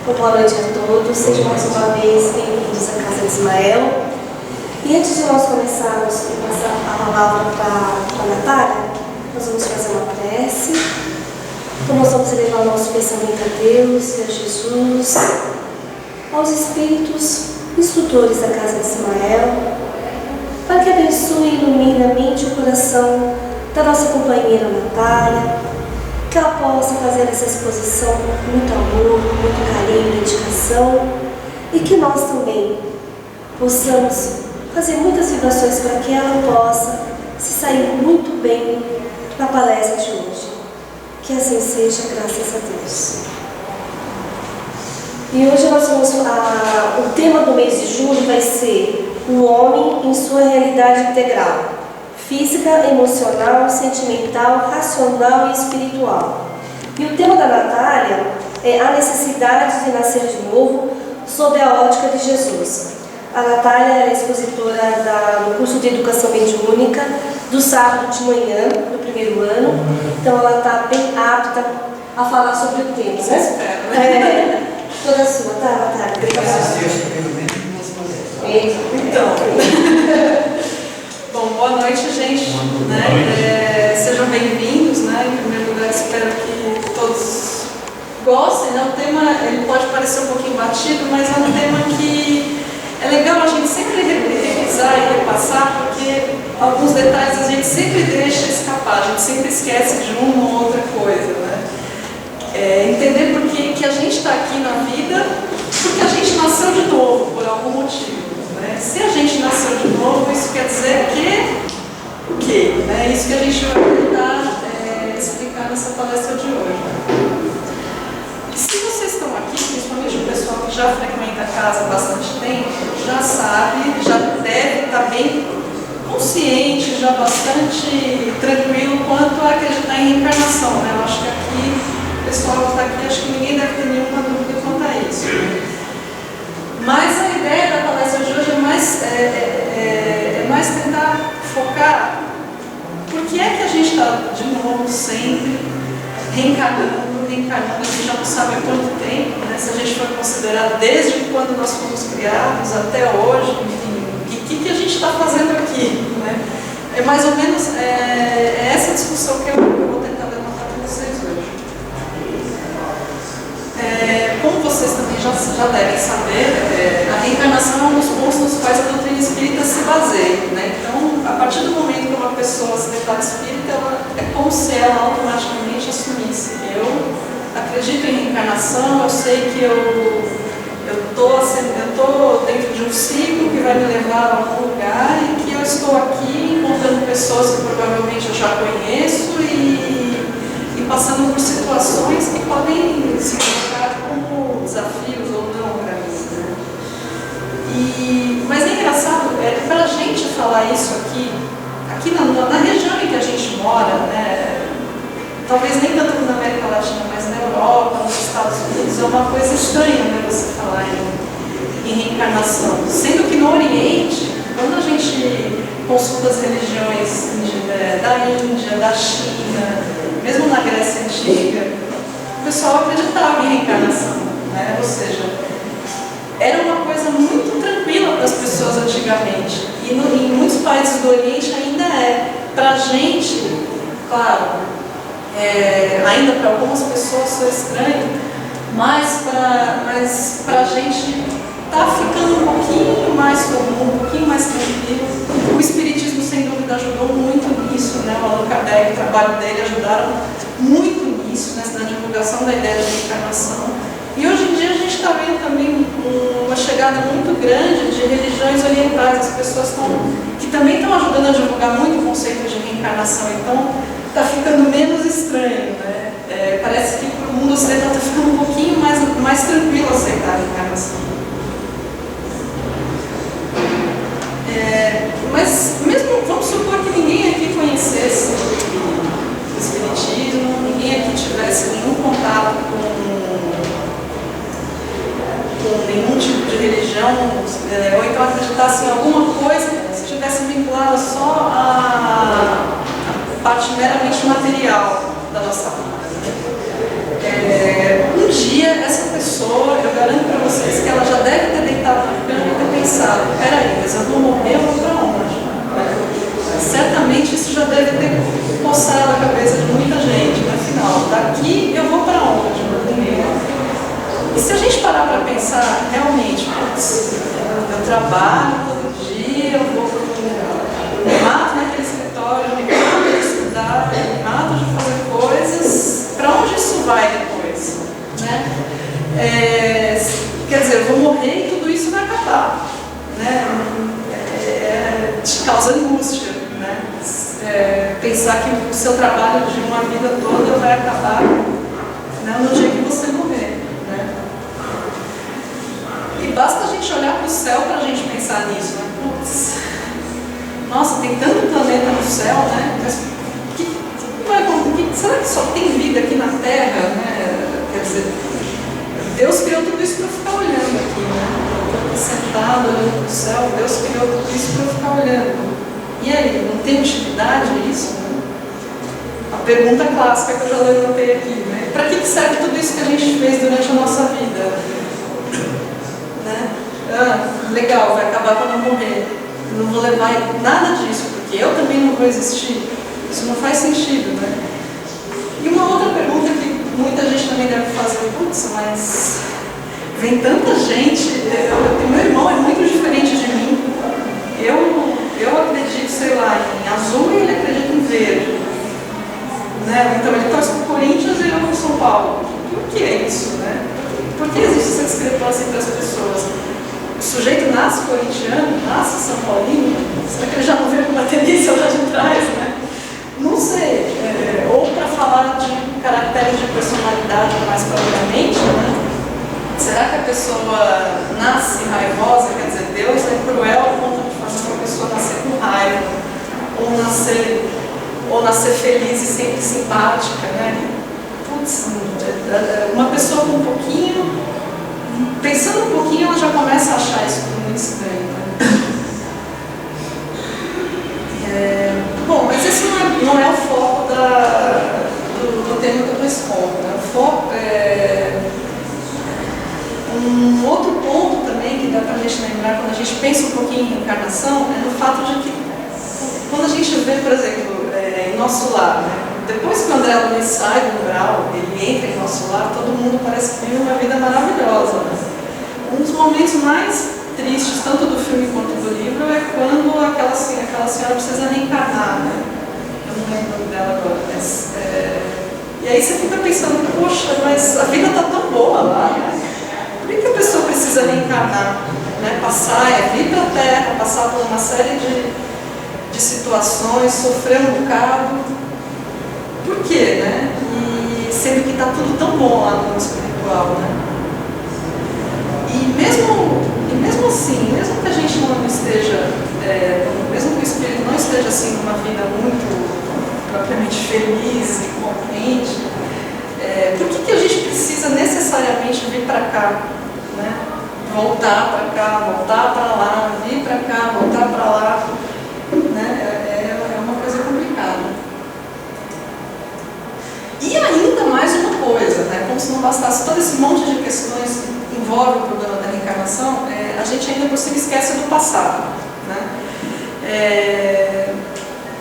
Boa noite a todos, sejam mais uma vez bem-vindos à Casa de Ismael. E antes de nós começarmos a passar a palavra para a Natália, nós vamos fazer uma prece. Então nós vamos elevar o nosso pensamento a Deus e a Jesus, aos Espíritos instrutores da Casa de Ismael, para que abençoe e ilumine a mente e o coração da nossa companheira Natália, que ela possa fazer essa exposição com muito amor, com muito carinho e dedicação, e que nós também possamos fazer muitas vibrações para que ela possa se sair muito bem na palestra de hoje. Que assim seja, graças a Deus. E hoje nós vamos o tema do mês de julho vai ser o homem em sua realidade integral: física, emocional, sentimental, racional e espiritual. E o tema da Natália é a necessidade de nascer de novo sob a ótica de Jesus. A Natália é expositora do curso de Educação Mediúnica do sábado de manhã, do primeiro ano. Então ela está bem apta a falar sobre o tema, né? Toda sua, tá, Natália? Então, bom, boa noite, gente. Sejam bem-vindos, né? Em primeiro lugar, espero que todos gostem, né? O tema ele pode parecer um pouquinho batido, mas é um tema que é legal a gente sempre revisar e repassar, porque alguns detalhes a gente sempre deixa escapar, a gente sempre esquece de uma ou outra coisa, né? Entender por que a gente está aqui na vida, porque a gente nasceu de novo por algum motivo. Se a gente nasceu de novo, isso quer dizer que o quê? É isso que a gente vai tentar explicar nessa palestra de hoje. E se vocês estão aqui, principalmente o pessoal que já frequenta a casa há bastante tempo, já sabe, já deve estar bem consciente, já bastante tranquilo quanto a acreditar em reencarnação, né? Eu acho que aqui, o pessoal que está aqui, acho que ninguém deve ter nenhuma dúvida quanto a isso. Mas a ideia da palestra de hoje é mais tentar focar por que é que a gente está de novo sempre reencarnando, a gente já não sabe há quanto tempo, né? Se a gente for considerar desde quando nós fomos criados até hoje, enfim, o que a gente está fazendo aqui, né? É mais ou menos essa discussão que eu vou tentar levantar com vocês hoje. Como vocês também já devem saber, a reencarnação é um dos pontos nos quais a doutrina espírita se baseia, né? Então, a partir do momento que uma pessoa se declara espírita, é como se ela automaticamente assumisse: eu acredito em reencarnação, eu sei que eu estou dentro de um ciclo que vai me levar a algum lugar e que eu estou aqui encontrando pessoas que provavelmente eu já conheço e passando por situações que podem se colocar como desafios ou não para mim, né? Mas é engraçado, para a gente falar isso aqui na região em que a gente mora, né? Talvez nem tanto na América Latina, mas na Europa, nos Estados Unidos, é uma coisa estranha, né, você falar em reencarnação. Sendo que no Oriente, quando a gente consulta as religiões da Índia, da China, mesmo na Grécia Antiga, o pessoal acreditava em reencarnação, né? Ou seja, era uma coisa muito tranquila para as pessoas antigamente. E em muitos países do Oriente ainda é. Para a gente, claro, ainda para algumas pessoas isso é estranho, mas para a gente está ficando um pouquinho mais comum, um pouquinho mais tranquilo. O Espiritismo, sem dúvida, ajudou muito nisso, né? O Allan Kardec, o trabalho dele ajudaram muito nisso, né? Na divulgação da ideia de reencarnação. E hoje em dia a gente está vendo também uma chegada muito grande de religiões orientais, as pessoas que também estão ajudando a divulgar muito o conceito de reencarnação. Então, está ficando menos estranho, né? Parece que para o mundo ocidental está ficando um pouquinho mais tranquilo aceitar a reencarnação. Mas mesmo, vamos supor que ninguém aqui conhecesse o Espiritismo, ninguém aqui tivesse nenhum contato com nenhum tipo de religião, ou então acreditasse em alguma coisa que estivesse vinculada só à parte meramente material da nossa vida. um dia essa pessoa, eu garanto para vocês que ela já deve ter deitado na cama e ter pensado, peraí, mas eu vou morrer, eu vou para onde? Certamente isso já deve ter coçado a cabeça de muita gente, no final, daqui eu vou para onde? E se a gente parar para pensar, realmente, eu trabalho todo dia, eu vou me mato naquele escritório, me mato de estudar, me mato de fazer coisas, para onde isso vai depois? Né? Quer dizer, eu vou morrer e tudo isso vai acabar. Né? Te causa angústia. Né? Pensar que o seu trabalho de uma vida toda vai acabar, né, no dia que você morrer. Né? E basta a gente olhar para o céu para a gente pensar nisso. Né? Putz, nossa, tem tanto planeta no céu, né? Mas será que só tem vida aqui na Terra? Né? Quer dizer, Deus criou tudo isso para eu ficar olhando aqui. Né? Eu estou aqui sentado olhando para o céu, Deus criou tudo isso para eu ficar olhando. E aí, não tem utilidade isso? Né? A pergunta clássica que eu já levantei aqui, né? Para que serve tudo isso que a gente fez durante a nossa vida? Né? Legal, vai acabar quando eu morrer. Eu não vou levar nada disso, porque eu também não vou existir. Isso não faz sentido, né? E uma outra pergunta que muita gente também deve fazer, putz, mas vem tanta gente, meu irmão é muito diferente de mim. Eu acredito, sei lá, em azul e ele acredita em verde. Né? Então ele torce para o Corinthians e eu para o São Paulo. Por que é isso? Né? Por que existe essa discrepância entre as pessoas? O sujeito nasce corintiano, nasce São Paulino, será que ele já não veio com uma tendência lá de trás? Né? Não sei. Ou para falar de caracteres de personalidade mais propriamente, né? Será que a pessoa nasce raivosa? Quer dizer, Deus é cruel ao ponto de fazer uma pessoa nascer com raiva, ou nascer feliz e sempre simpática, né? Putz, uma pessoa com um pouquinho, pensando um pouquinho, ela já começa a achar isso muito estranho. Né? Bom, mas esse não é o foco do tema que eu estou expondo. Né? O foco é um outro ponto também que dá para a gente lembrar quando a gente pensa um pouquinho em reencarnação é no fato de que quando a gente vê, por exemplo, em nosso lar, né? Depois que o André Luiz sai do umbral, ele entra em nosso lar, todo mundo parece que vive uma vida maravilhosa. Né? Um dos momentos mais tristes, tanto do filme quanto do livro, é quando aquela senhora precisa reencarnar. Né? Eu não lembro o nome dela agora, mas... E aí você fica pensando, poxa, mas a vida está tão boa lá, né? Por que a pessoa precisa reencarnar? Né? Vir para a Terra, passar por uma série de situações, sofrer um bocado. Por quê? Né? E sendo que está tudo tão bom lá no mundo espiritual. Né? E mesmo assim, mesmo que a gente não esteja, mesmo que o espírito não esteja assim numa vida muito propriamente feliz e contente, por que a gente precisa necessariamente vir para cá? Né? Voltar para cá, voltar para lá, vir para cá, voltar para lá. Né? É uma coisa complicada. E ainda mais uma coisa, né? Como se não bastasse todo esse monte de questões que envolvem o problema da reencarnação, a gente ainda por cima esquece do passado. Né?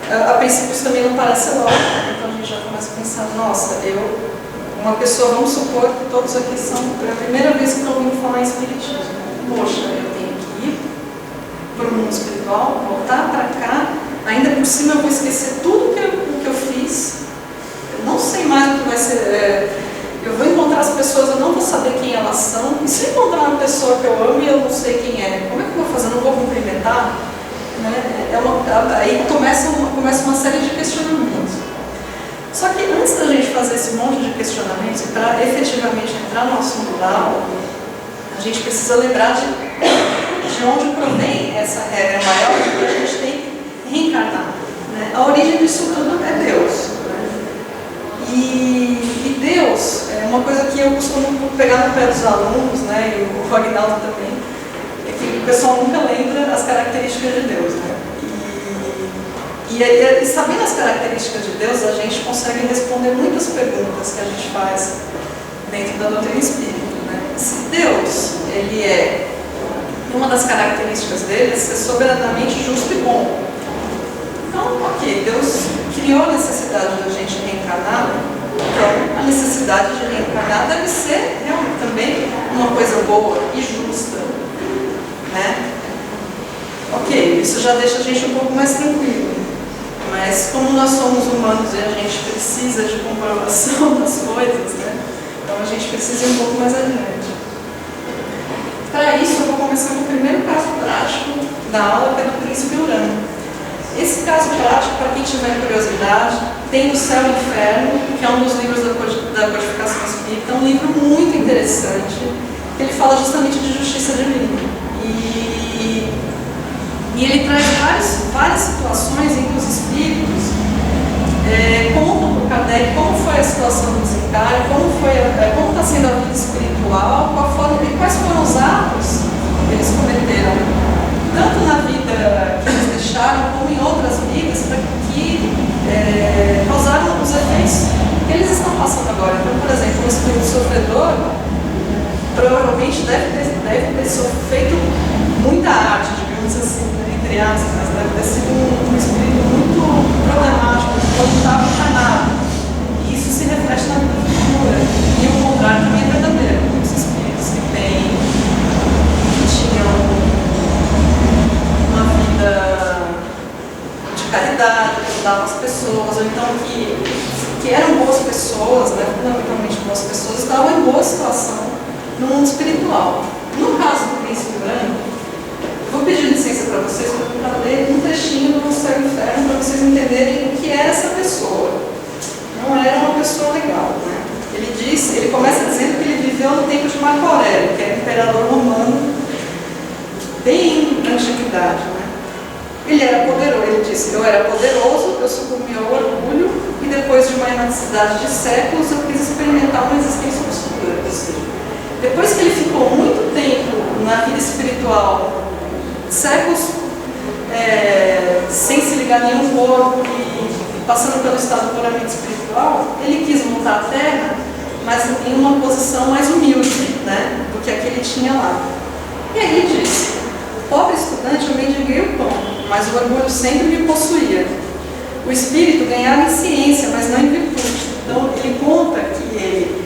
A princípio isso também não parece lógico, então a gente já começa a pensar, nossa, uma pessoa, vamos supor que todos aqui são a primeira vez que estão ouvindo falar em espiritismo. Poxa, eu tenho que ir para o mundo espiritual, voltar para cá, ainda por cima eu vou esquecer tudo que eu fiz, eu não sei mais o que vai ser, eu vou encontrar as pessoas, eu não vou saber quem elas são, e se eu encontrar uma pessoa que eu amo e eu não sei quem é, como é que eu vou fazer? Eu não vou cumprimentar? Né? Aí começa uma série de questionamentos. Só que antes da gente fazer esse monte de questionamentos, para efetivamente entrar no assunto da aula, a gente precisa lembrar de onde provém essa regra maior de que a gente tem que reencarnar. Né? A origem disso tudo é Deus. Né? E Deus é uma coisa que eu costumo pegar no pé dos alunos, né? E o Aguinaldo também, é que o pessoal nunca lembra as características de Deus. Né? E sabendo as características de Deus, a gente consegue responder muitas perguntas que a gente faz dentro da doutrina espírita, né? Se Deus, ele é, uma das características dele é ser soberanamente justo e bom. Então, ok, Deus criou a necessidade da gente reencarnar, então a necessidade de reencarnar deve ser realmente também uma coisa boa e justa, né? Ok, isso já deixa a gente um pouco mais tranquilo, mas como nós somos humanos e a gente precisa de comprovação das coisas, né? Então a gente precisa ir um pouco mais adiante. Para isso eu vou começar com o primeiro caso prático da aula, que é do Príncipe Urano. Esse caso prático, para quem tiver curiosidade, tem O Céu e o Inferno, que é um dos livros da Codificação Espírita, é um livro muito interessante, ele fala justamente de justiça divina. E ele traz várias situações em que os espíritos contam para o Kardec como foi a situação do desencarne, como está sendo a vida espiritual, quais foram os atos que eles cometeram, tanto na vida que eles deixaram, como em outras vidas, para que causaram os efeitos que eles estão passando agora. Então, por exemplo, o espírito sofredor provavelmente deve ter feito muita arte, digamos assim, né, entre aspas, deve ter sido um espírito muito problemático, quando estava encarnado. E isso se reflete na vida futura. E o contrário também é verdadeiro. Muitos espíritos que tinham uma vida de caridade, que ajudavam as pessoas, ou então que eram boas pessoas, né, fundamentalmente boas pessoas, estavam em boa situação no mundo espiritual. No caso do Príncipe Urano, vou pedir licença para vocês para ler um trechinho do Céu e o Inferno para vocês entenderem o que era essa pessoa. Não era uma pessoa legal, né? Ele começa dizendo que ele viveu no tempo de Marco Aurélio, que era imperador romano, bem na antiguidade, né? Ele era poderoso, ele disse: eu era poderoso, eu sucumbi ao orgulho e depois de uma imaturidade de séculos eu quis experimentar uma existência obscura. Ou seja, depois que ele ficou muito tempo na vida espiritual, séculos sem se ligar a nenhum corpo e passando pelo estado puramente espiritual, ele quis voltar à Terra, mas em uma posição mais humilde, né, do que a que ele tinha lá. E aí ele disse: pobre estudante, eu mendiguei o pão, mas o orgulho sempre me possuía. O espírito ganhava em ciência, mas não em virtude. Então ele conta que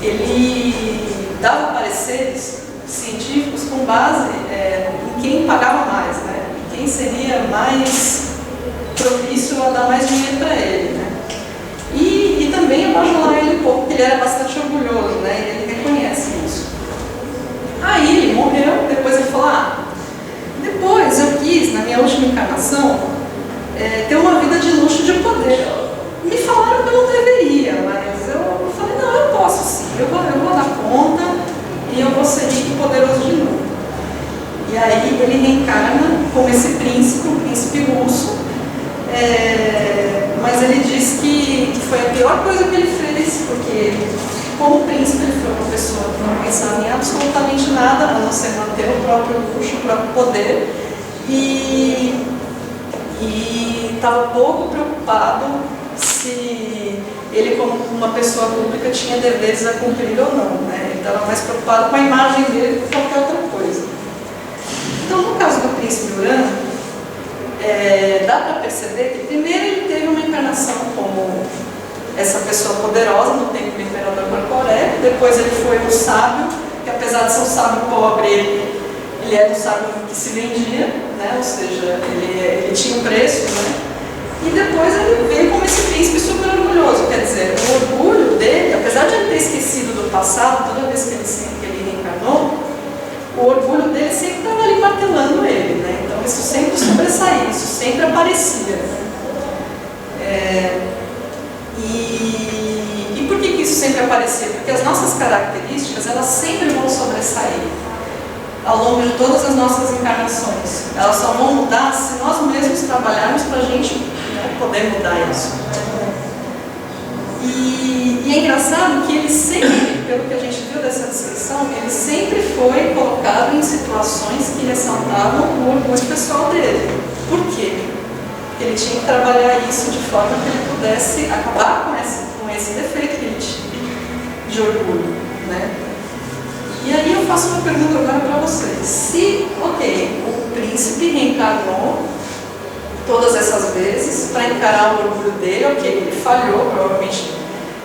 ele dava pareceres científicos com base em quem pagava mais, né? Quem seria mais propício a dar mais dinheiro para ele, né? E também a bajular ele um pouco, porque ele era bastante orgulhoso, né? E ele reconhece isso. Aí ele morreu, depois ele falou: depois eu quis, na minha última encarnação, ter uma vida de luxo e de poder. Me falaram que eu não deveria, mas eu falei: não, eu posso sim, eu vou dar conta e eu vou ser rico e poderoso de novo. E aí ele reencarna como esse príncipe, um príncipe russo, mas ele diz que foi a pior coisa que ele fez, porque como príncipe ele foi uma pessoa que não pensava em absolutamente nada, a não ser manter o próprio luxo, o próprio poder, e estava pouco preocupado se ele, como uma pessoa pública, tinha deveres a cumprir ou não, né? Ele estava mais preocupado com a imagem dele do que qualquer outra coisa. Então, no caso do Príncipe Urano, dá para perceber que primeiro ele teve uma encarnação como essa pessoa poderosa no tempo do imperador Marco Aurélio, depois ele foi um sábio, que apesar de ser um sábio pobre, ele era um sábio que se vendia, né? Ou seja, ele tinha um preço, né? E depois ele veio como esse príncipe super orgulhoso, quer dizer, o orgulho dele, apesar de ele ter esquecido do passado, toda vez que ele reencarnou, o orgulho dele sempre estava ali martelando ele, né? Então isso sempre sobressaía, isso sempre aparecia, né? E por que isso sempre aparecia? Porque as nossas características, elas sempre vão sobressair ao longo de todas as nossas encarnações. Elas só vão mudar se nós mesmos trabalharmos para a gente, né, poder mudar isso. E é engraçado que ele sempre, pelo que a gente viu dessa descrição, ele sempre foi colocado em situações que ressaltavam o orgulho pessoal dele. Por quê? Porque ele tinha que trabalhar isso de forma que ele pudesse acabar com esse defeito que ele tinha de orgulho. né? E aí eu faço uma pergunta agora para vocês. Se, ok, o príncipe reencarnou todas essas vezes para encarar o orgulho dele, ok, ele falhou, provavelmente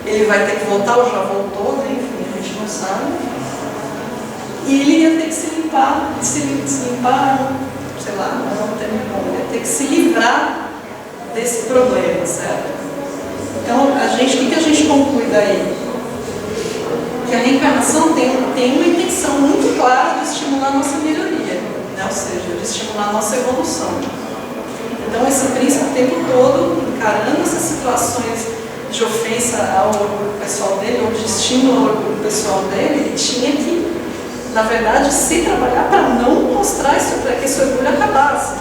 ele vai ter que voltar ou já voltou, né? Enfim, a gente não sabe. E ele ia ter que se limpar, sei lá, não tem como, ele ia ter que se livrar desse problema, certo? Então, o que a gente conclui daí? Que a reencarnação tem uma intenção muito clara de estimular a nossa melhoria, né? Ou seja, de estimular a nossa evolução. Então, esse príncipe o tempo todo, encarando essas situações de ofensa ao orgulho pessoal dele, ou de estímulo ao orgulho pessoal dele, ele tinha que, na verdade, se trabalhar para não mostrar isso, para que esse orgulho acabasse,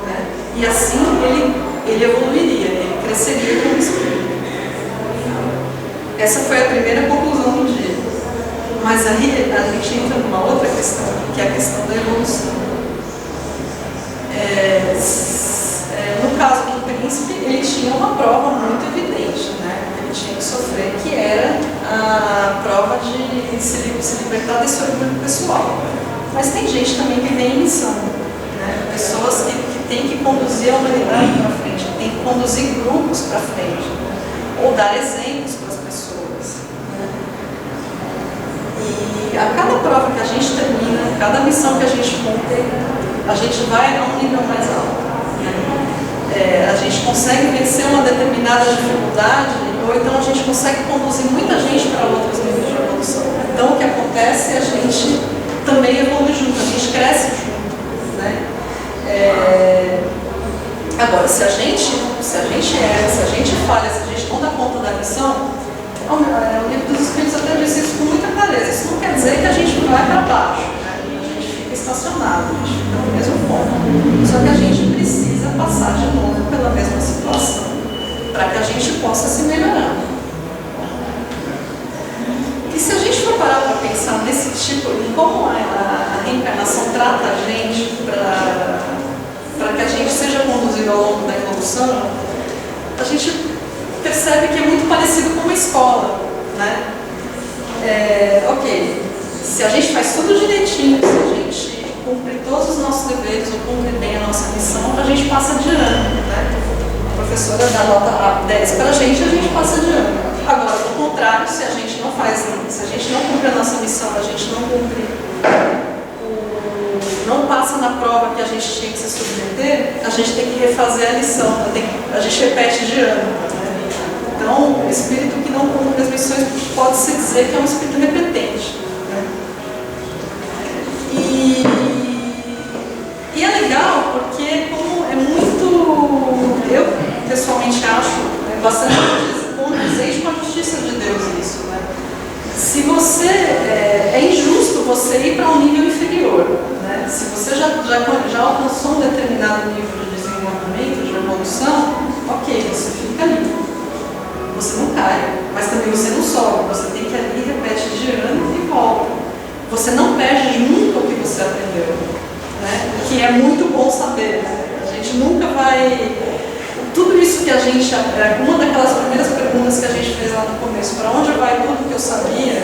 né? E assim ele evoluiria, ele cresceria como espírito. Essa foi a primeira conclusão do dia. Mas aí a gente entra numa outra questão, que é a questão da evolução. No caso do príncipe, ele tinha uma prova muito evidente, né? Ele tinha que sofrer, que era a prova de se libertar desse orgulho pessoal. Mas tem gente também que vem em missão, né? Pessoas que têm que conduzir a humanidade para frente, que têm que conduzir grupos para frente, ou dar exemplos para as pessoas. E a cada prova que a gente termina, cada missão que a gente cumpre, a gente vai a um nível mais alto. A gente consegue vencer uma determinada dificuldade, ou então a gente consegue conduzir muita gente para outros níveis de evolução. Então o que acontece é a gente também evolui junto, a gente cresce junto, né? Agora, se a gente falha, se a gente não dá conta da missão, o livro dos Espíritos até diz isso com muita clareza. Isso não quer dizer que a gente vai para baixo, né? A gente fica estacionado, a gente fica no mesmo ponto. Só que a gente precisa passar de novo pela mesma situação, para que a gente possa se melhorar. E se a gente for parar para pensar nesse tipo, em como a reencarnação trata a gente para que a gente seja conduzido ao longo da evolução, a gente percebe que é muito parecido com uma escola, né? Ok, se a gente faz tudo direitinho, se a gente cumpre todos os nossos deveres ou cumpre bem a nossa missão, a gente passa de ano, né? A professora dá nota 10 para a gente passa de ano. Agora, ao contrário, se a gente não cumpre a nossa missão, a gente não passa na prova que a gente tinha que se submeter, a gente tem que refazer a lição, a gente repete de ano. Né? Então, o espírito que não cumpre as missões pode-se dizer que é um espírito repetente. Né? E é legal porque, como é muito, eu pessoalmente acho, bastante condizente com a justiça de Deus isso. Né? Se você, é injusto você ir para um nível inferior. Né? Se você já alcançou um determinado nível de desenvolvimento, de evolução, ok, você fica ali. Você não cai, mas também você não sobe. Você tem que ali, repete de ano e volta. Você não perde nunca o que você aprendeu. Né? Que é muito bom saber. Né? A gente nunca vai... Tudo isso que a gente... Uma daquelas primeiras perguntas que a gente fez lá no começo, para onde vai tudo que eu sabia,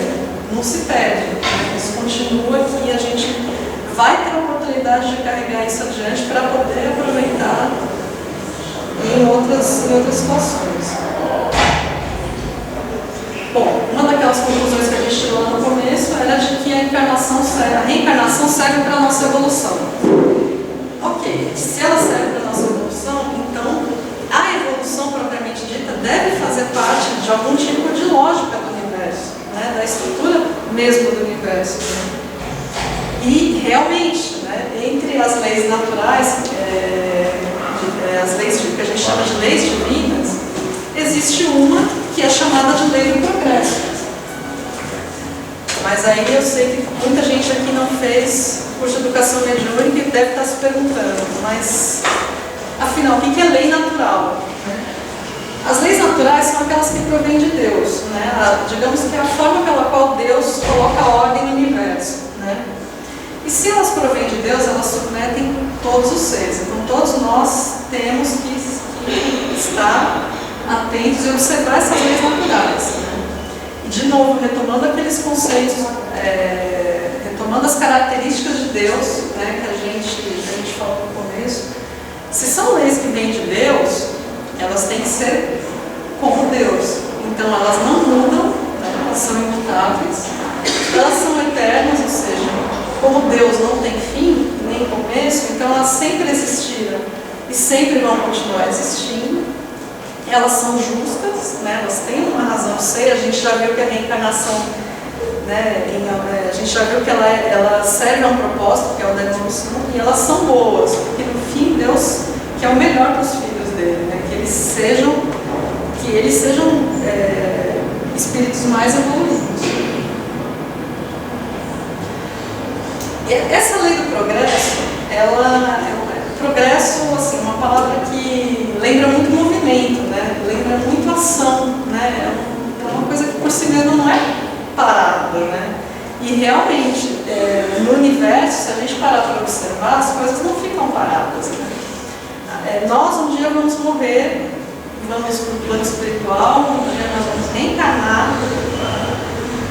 não se perde. Né? Isso continua aqui e a gente vai ter a oportunidade de carregar isso adiante para poder aproveitar em outras situações. Bom, uma daquelas conclusões que a gente tirou lá no começo era de que a reencarnação serve para a nossa evolução. Ok, se ela serve para a nossa evolução, então a evolução propriamente dita deve fazer parte de algum tipo de lógica do universo, né? Da estrutura mesmo do universo. Né? E realmente, né, entre as leis naturais, as leis que a gente chama de leis divinas, existe uma que é chamada de lei do progresso. Mas aí eu sei que muita gente aqui não fez curso de educação mediúnica e deve estar se perguntando, mas afinal, o que é lei natural? As leis naturais são aquelas que provêm de Deus, né? Digamos que é a forma pela qual Deus coloca ordem no universo. Né? E se elas provêm de Deus, elas submetem todos os seres. Então todos nós temos que estar atentos e observar essas leis naturais. Né? E de novo, retomando aquele aqueles conceitos, retomando as características de Deus, né, que a gente falou no começo. Se são leis que vêm de Deus, elas têm que ser como Deus. Então elas não mudam, né, elas são imutáveis, elas são eternas, ou seja, como Deus não tem fim, nem começo, então elas sempre existiram e sempre vão continuar existindo. Elas são justas, né? Elas têm uma razão de ser. A gente já viu que a reencarnação, né, a gente já viu que ela serve a um propósito, que é o da evolução, e elas são boas, porque no fim Deus quer o melhor para os filhos dele, né? Que eles sejam espíritos mais evoluídos. E essa lei do progresso, progresso, assim, uma palavra que lembra muito movimento, né? Lembra muito ação, né? É uma coisa que por si mesma não é parada, né? E realmente, no universo, se a gente parar para observar, as coisas não ficam paradas, né? Nós um dia vamos morrer, vamos para o plano espiritual, um dia nós vamos reencarnar,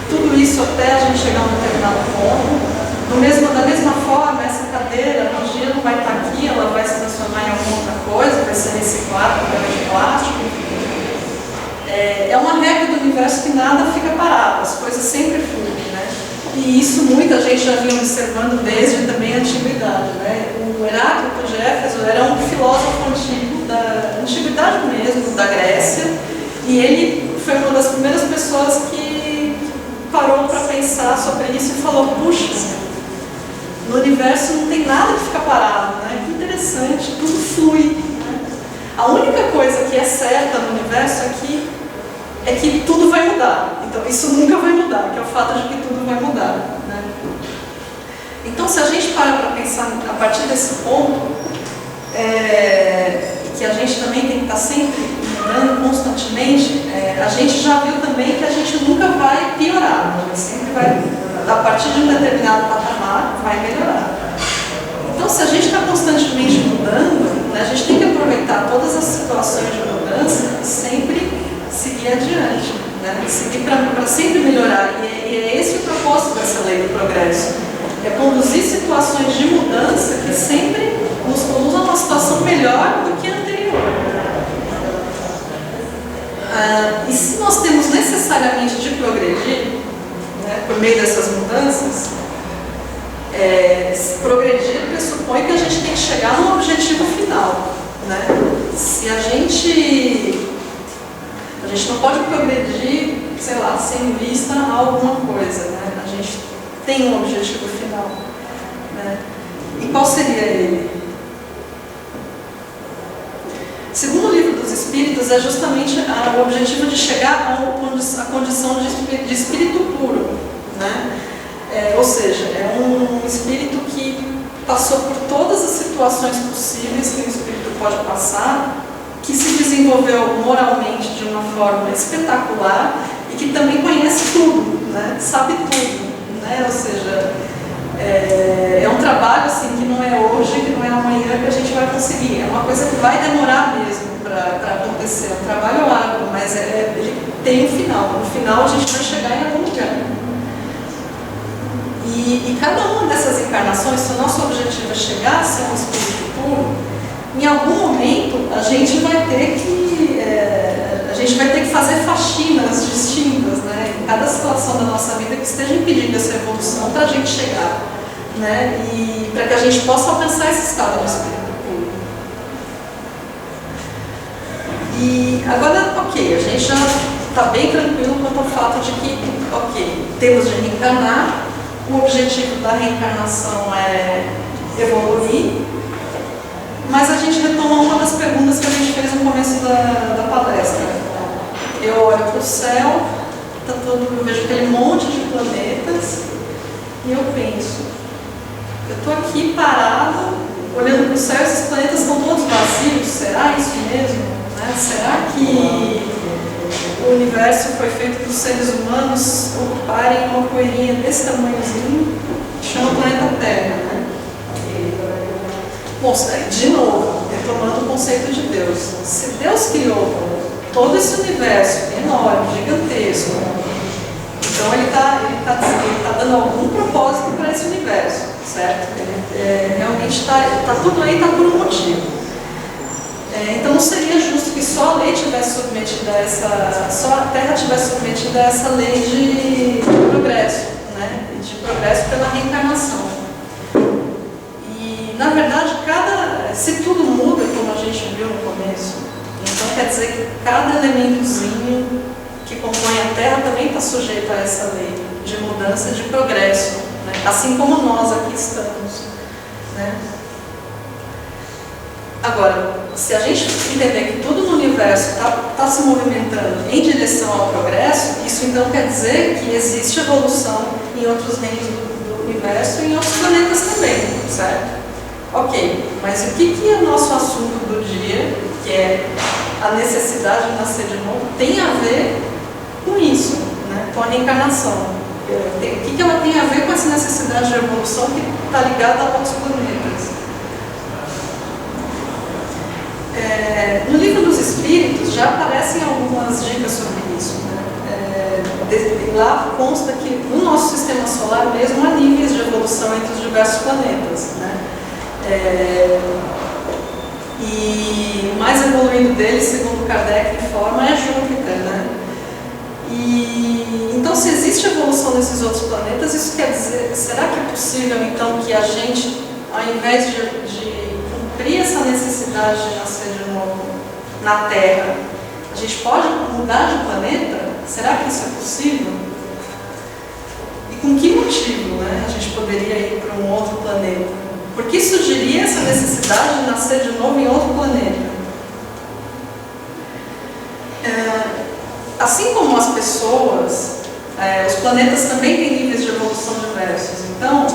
tudo isso até a gente chegar a um determinado ponto. Da mesma forma, essa cadeira, um dia não vai estar aqui, ela vai se transformar em alguma outra coisa, vai ser reciclada, papel de plástico. É uma regra do universo que nada fica parado, as coisas sempre fluem, né? E isso muita gente já vinha observando desde também a antiguidade, né? O Heráclito de Éfeso era um filósofo antigo, da antiguidade mesmo, da Grécia, e ele foi uma das primeiras pessoas que parou para pensar sobre isso e falou: puxa, no universo não tem nada que fica parado, né? Que interessante, tudo flui, né? A única coisa que é certa no universo é que tudo vai mudar. Então isso nunca vai mudar, que é o fato de que tudo vai mudar, né? Então se a gente para pensar a partir desse ponto, que a gente também tem que estar sempre mudando constantemente, a gente já viu também que a gente nunca vai piorar, a gente sempre vai, a partir de um determinado patamar, vai melhorar. Então, se a gente está constantemente mudando, né, a gente tem que aproveitar todas as situações de mudança e sempre seguir adiante, né, seguir para sempre melhorar. E é esse o propósito dessa lei do progresso. É conduzir situações de mudança que sempre nos conduzam a uma situação melhor do que a anterior. E se nós temos necessariamente de progredir, né, por meio dessas mudanças, progredir pressupõe que a gente tem que chegar no objetivo final, né? Se a gente não pode progredir, sei lá, sem vista a alguma coisa, né? A gente tem um objetivo final, né? E qual seria ele? Segundo o Livro dos Espíritos, é justamente o objetivo de chegar à condição de espírito puro, né? Ou seja, é um espírito que passou por todas as situações possíveis que o espírito pode passar, que se desenvolveu moralmente de uma forma espetacular e que também conhece tudo, né? Sabe tudo, né? Ou seja, é um trabalho assim, que não é hoje, que não é amanhã que a gente vai conseguir. É uma coisa que vai demorar mesmo para acontecer. É um trabalho árduo, mas ele tem um final. No final a gente vai chegar em algum lugar. E cada uma dessas encarnações, se o nosso objetivo é chegar a ser um espírito puro, em algum momento a gente vai ter que fazer faxinas distintas, né, em cada situação da nossa vida que esteja impedindo essa evolução para a gente chegar, né, e para que a gente possa alcançar esse estado de espírito puro. E agora, ok, a gente já está bem tranquilo quanto ao fato de que, ok, temos de reencarnar. O objetivo da reencarnação é evoluir, mas a gente retoma uma das perguntas que a gente fez no começo da palestra. Eu olho para o céu, eu vejo aquele monte de planetas e eu penso, eu estou aqui parado, olhando para o céu, esses planetas estão todos vazios, será isso mesmo? Né? Será que o universo foi feito para os seres humanos ocuparem uma poeirinha desse tamanhozinho, que chama planeta Terra, né? Bom, de novo, retomando o conceito de Deus. Se Deus criou todo esse universo enorme, gigantesco, então ele está está dando algum propósito para esse universo, certo? Realmente tá tudo aí, está por um motivo. Então não seria justo que só a lei tivesse submetida só a Terra tivesse submetida a essa lei de progresso, né? De progresso pela reencarnação. E na verdade, se tudo muda, como a gente viu no começo, então quer dizer que cada elementozinho que compõe a Terra também está sujeito a essa lei de mudança, de progresso, né? Assim como nós aqui estamos, né? Agora, se a gente entender que tudo no universo está se movimentando em direção ao progresso, isso então quer dizer que existe evolução em outros reinos do universo e em outros planetas também, certo? Ok, mas o que é o nosso assunto do dia, que é a necessidade de nascer de novo, tem a ver com isso, né? Com a reencarnação? O que ela tem a ver com essa necessidade de evolução que está ligada a outros planetas? No livro dos Espíritos já aparecem algumas dicas sobre isso, né? Lá consta que no nosso sistema solar mesmo há níveis de evolução entre os diversos planetas, né? E o mais evoluído deles, segundo Kardec informa, é Júpiter, né? Então, se existe evolução nesses outros planetas, isso quer dizer, será que é possível então que a gente, ao invés de cumprir essa necessidade de nascer de novo na Terra, a gente pode mudar de planeta? Será que isso é possível? E com que motivo, né, a gente poderia ir para um outro planeta? Por que surgiria essa necessidade de nascer de novo em outro planeta? Assim como as pessoas, os planetas também têm níveis de evolução diversos. Então,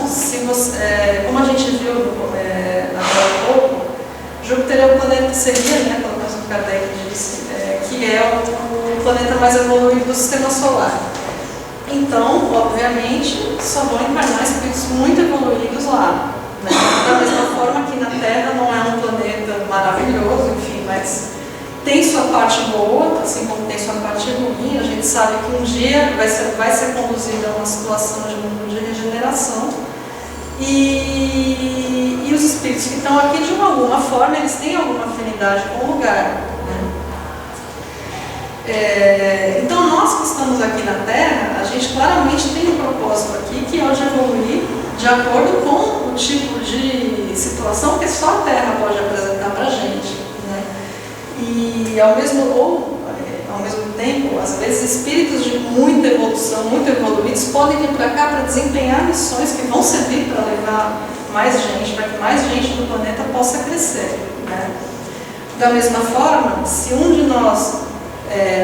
como a gente viu agora há pouco, Júpiter é o planeta, seria, né, pelo menos o Kardec disse, que é o planeta mais evoluído do sistema solar. Então, obviamente, só vão encarnar espíritos muito evoluídos lá, né? Da mesma forma que na Terra não é um planeta maravilhoso, enfim, mas tem sua parte boa, assim como tem sua parte ruim. A gente sabe que um dia vai ser conduzida a uma situação de mundo de regeneração. E os espíritos que estão aqui, de alguma forma, eles têm alguma afinidade com o lugar, né? Então, nós que estamos aqui na Terra, a gente claramente tem um propósito aqui, que é o de evoluir de acordo com o tipo de situação que só a Terra pode apresentar para a gente, né? E ao mesmo tempo, às vezes espíritos de muita evolução, muito evoluídos, podem vir para cá para desempenhar missões que vão servir para levar mais gente, para que mais gente do planeta possa crescer, né? Da mesma forma, se um de nós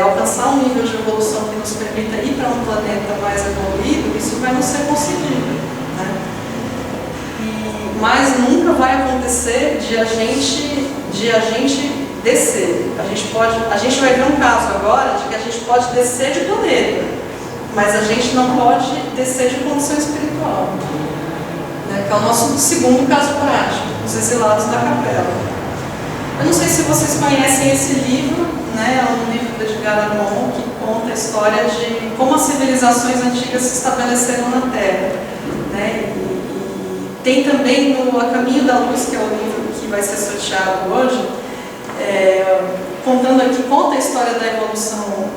alcançar um nível de evolução que nos permita ir para um planeta mais evoluído, isso vai nos ser concedido, né? Mas nunca vai acontecer de a gente descer. A gente vai ver um caso agora de que a gente pode descer de planeta, mas a gente não pode descer de condição espiritual, né? Que é o nosso segundo caso prático, os exilados da capela. Eu não sei se vocês conhecem esse livro, né? É um livro de Edgar Armand que conta a história de como as civilizações antigas se estabeleceram na Terra, né? E tem também no A Caminho da Luz, que é o livro que vai ser sorteado hoje, conta a história da evolução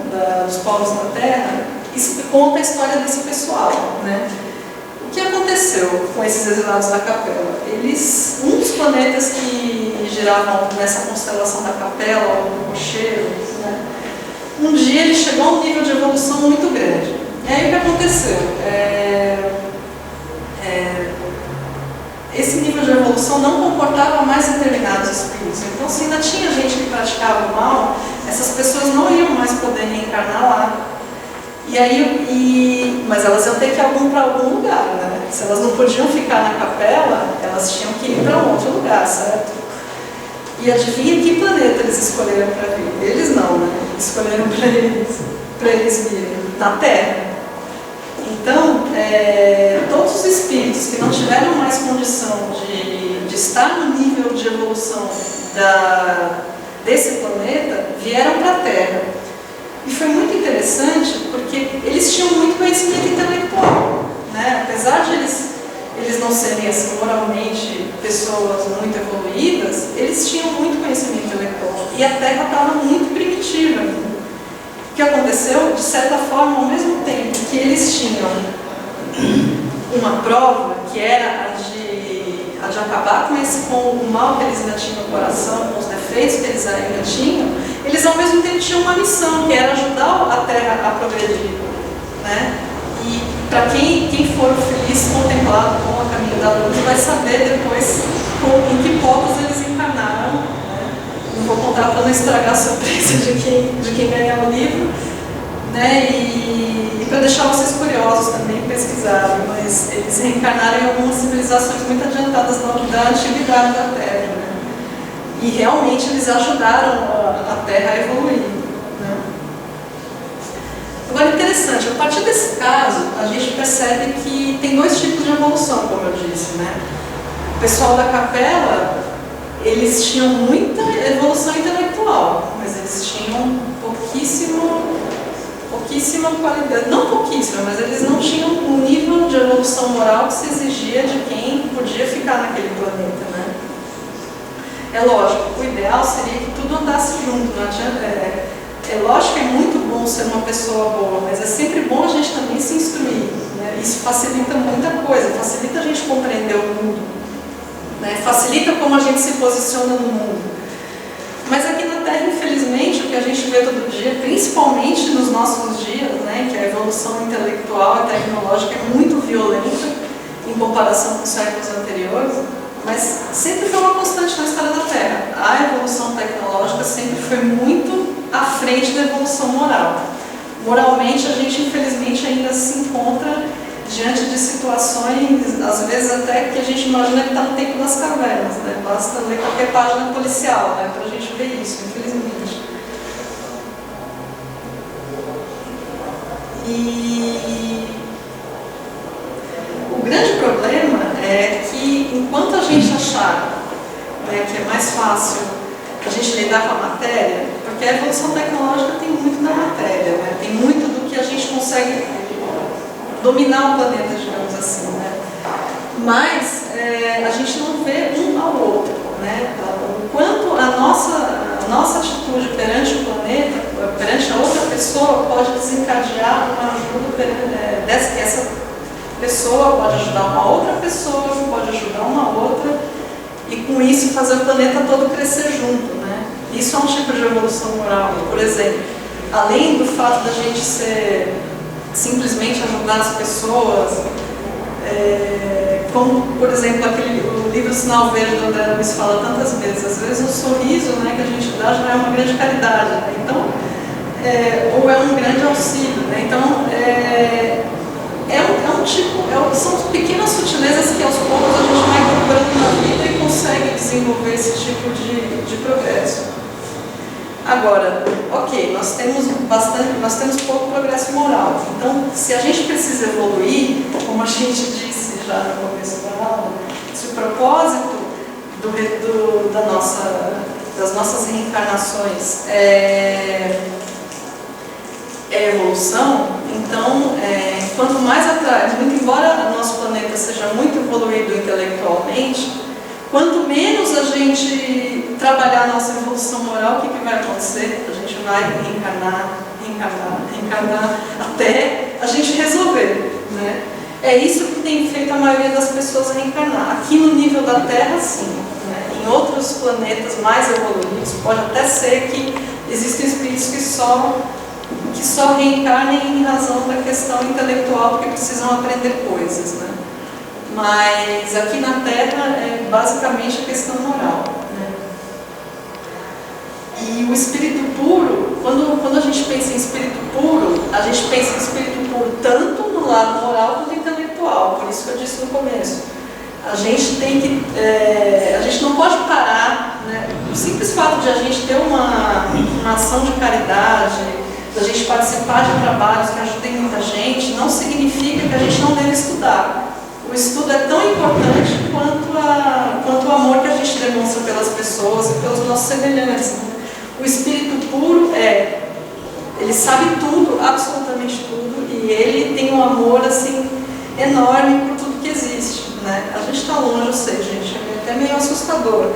dos povos na Terra, e conta a história desse pessoal, né? O que aconteceu com esses exilados da Capela? Um dos planetas que giravam nessa constelação da Capela, o Rocheiro, né? Um dia ele chegou a um nível de evolução muito grande. E aí o que aconteceu? Esse nível de evolução não comportava mais determinados espíritos. Então, se ainda tinha gente que praticava o mal, essas pessoas não iam mais poder reencarnar lá. Mas elas iam ter que ir para algum lugar, né? Se elas não podiam ficar na capela, elas tinham que ir para um outro lugar, certo? E adivinha que planeta eles escolheram para vir? Eles não, né? Escolheram para eles virem na Terra. Então, todos os espíritos que não tiveram mais condição de estar no nível de evolução desse planeta, vieram para a Terra. E foi muito interessante porque eles tinham muito conhecimento intelectual. apesar de eles não serem assim, moralmente pessoas muito evoluídas, eles tinham muito conhecimento intelectual e a Terra estava muito primitiva. O que aconteceu, de certa forma, ao mesmo tempo que eles tinham uma prova, que era a de acabar com o mal que eles ainda tinham no coração, com os defeitos que eles ainda tinham, eles ao mesmo tempo tinham uma missão, que era ajudar a Terra a progredir, né? E para quem for feliz contemplado com o caminho da luz, vai saber depois em que povos eles encarnaram, né? Não vou contar para não estragar a surpresa de quem ganhar o livro, né? E para deixar vocês curiosos também pesquisarem, mas eles reencarnaram em algumas civilizações muito adiantadas da antiguidade da Terra, né? E realmente eles ajudaram a Terra a evoluir, né? Agora, interessante, a partir desse caso, a gente percebe que tem dois tipos de evolução, como eu disse, né? O pessoal da capela, eles tinham muita evolução intelectual, mas eles tinham pouquíssima qualidade, não pouquíssima, mas eles não tinham o nível de evolução moral que se exigia de quem podia ficar naquele planeta, né? É lógico, o ideal seria que tudo andasse junto, não adianta, é lógico que é muito bom ser uma pessoa boa, mas é sempre bom a gente também se instruir, né? Isso facilita muita coisa, facilita a gente compreender o mundo, né? Facilita como a gente se posiciona no mundo. Mas aqui na Terra, infelizmente, o que a gente vê todo dia, principalmente nos nossos dias, né, que a evolução intelectual e tecnológica é muito violenta em comparação com séculos anteriores, mas sempre foi uma constante na história da Terra. A evolução tecnológica sempre foi muito à frente da evolução moral. Moralmente, a gente, infelizmente, ainda se encontra diante de situações, às vezes até que a gente imagina que está no tempo das cavernas, né? Basta ler qualquer página policial, né, para a gente ver isso, infelizmente. E o grande problema é que, enquanto a gente achar, né, que é mais fácil a gente lidar com a matéria, porque a evolução tecnológica tem muito da matéria, né? Tem muito do que a gente consegue dominar o planeta, digamos assim, né? Mas a gente não vê um ao outro, né? O quanto a nossa atitude perante o planeta, perante a outra pessoa, pode desencadear uma ajuda que essa pessoa pode ajudar uma outra pessoa, pode ajudar uma outra, e com isso fazer o planeta todo crescer junto, né? Isso é um tipo de evolução moral. Por exemplo, além do fato da gente simplesmente ajudar as pessoas, como, por exemplo, o livro Sinal Verde do André Luiz fala tantas vezes, às vezes um sorriso, né, que a gente dá já é uma grande caridade, né? Então, ou é um grande auxílio, né? Então, são pequenas sutilezas que aos poucos a gente vai incorporando na vida e consegue desenvolver esse tipo de progresso. Agora, ok, nós temos pouco progresso moral. Então, se a gente precisa evoluir, como a gente disse já no começo da aula, se o propósito das nossas reencarnações é evolução, então, quanto mais atrás, muito embora o nosso planeta seja muito evoluído intelectualmente, quanto menos a gente trabalhar a nossa evolução moral, o que vai acontecer? A gente vai reencarnar até a gente resolver, né? É isso que tem feito a maioria das pessoas reencarnar. Aqui no nível da Terra, sim, né? Em outros planetas mais evoluídos, pode até ser que existem espíritos que só reencarnem em razão da questão intelectual, porque precisam aprender coisas, né? Mas aqui na Terra é basicamente a questão moral, né? E o espírito puro, quando a gente pensa em espírito puro, a gente pensa em espírito puro tanto no lado moral quanto intelectual, por isso que eu disse no começo. A gente a gente não pode parar, né? O simples fato de a gente ter uma ação de caridade, da gente participar de trabalhos que ajudem muita gente, não significa que a gente não deve estudar. O estudo é tão importante quanto o amor que a gente demonstra pelas pessoas e pelos nossos semelhantes. O espírito puro ele sabe tudo, absolutamente tudo, e ele tem um amor assim enorme por existe, né? A gente está longe, eu sei, gente, é até meio assustador,